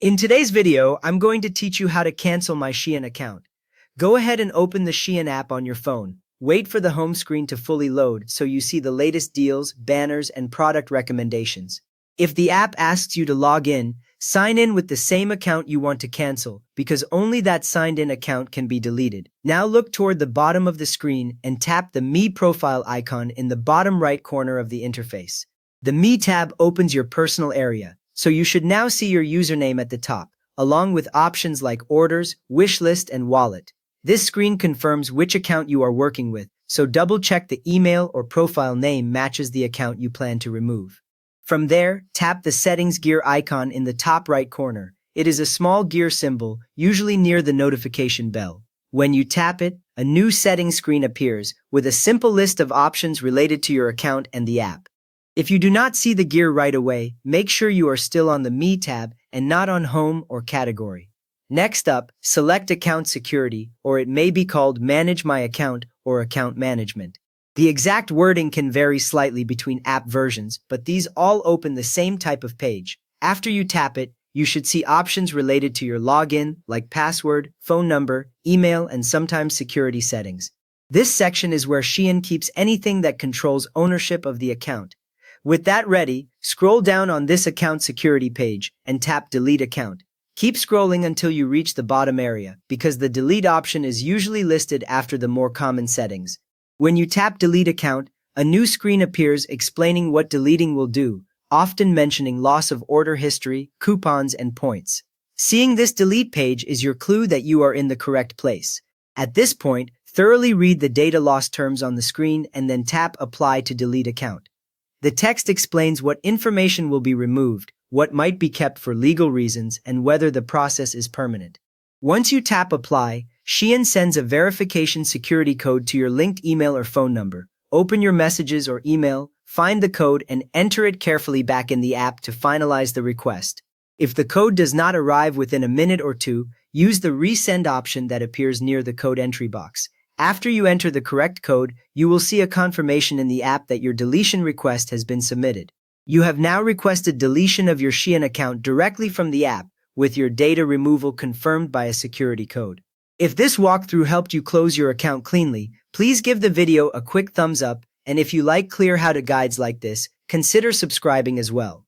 In today's video, I'm going to teach you how to cancel my Shein account. Go ahead and open the Shein app on your phone. Wait for the home screen to fully load so you see the latest deals, banners, and product recommendations. If the app asks you to log in, sign in with the same account you want to cancel, because only that signed-in account can be deleted. Now look toward the bottom of the screen and tap the Me profile icon in the bottom right corner of the interface. The Me tab opens your personal area, so you should now see your username at the top, along with options like orders, wish list, and wallet. This screen confirms which account you are working with, so double-check the email or profile name matches the account you plan to remove. From there, tap the settings gear icon in the top right corner. It is a small gear symbol, usually near the notification bell. When you tap it, a new settings screen appears with a simple list of options related to your account and the app. If you do not see the gear right away, make sure you are still on the Me tab and not on Home or Category. Next up, select Account Security, or it may be called Manage My Account or Account Management. The exact wording can vary slightly between app versions, but these all open the same type of page. After you tap it, you should see options related to your login, like password, phone number, email, and sometimes security settings. This section is where Shein keeps anything that controls ownership of the account. With that ready, scroll down on this account security page and tap Delete Account. Keep scrolling until you reach the bottom area, because the delete option is usually listed after the more common settings. When you tap Delete Account, a new screen appears explaining what deleting will do, often mentioning loss of order history, coupons, and points. Seeing this delete page is your clue that you are in the correct place. At this point, thoroughly read the data loss terms on the screen and then tap Apply to delete account. The text explains what information will be removed, what might be kept for legal reasons, and whether the process is permanent. Once you tap Apply, Shein sends a verification security code to your linked email or phone number. Open your messages or email, find the code, and enter it carefully back in the app to finalize the request. If the code does not arrive within a minute or two, use the resend option that appears near the code entry box. After you enter the correct code, you will see a confirmation in the app that your deletion request has been submitted. You have now requested deletion of your Shein account directly from the app, with your data removal confirmed by a security code. If this walkthrough helped you close your account cleanly, please give the video a quick thumbs up, and if you like clear how-to guides like this, consider subscribing as well.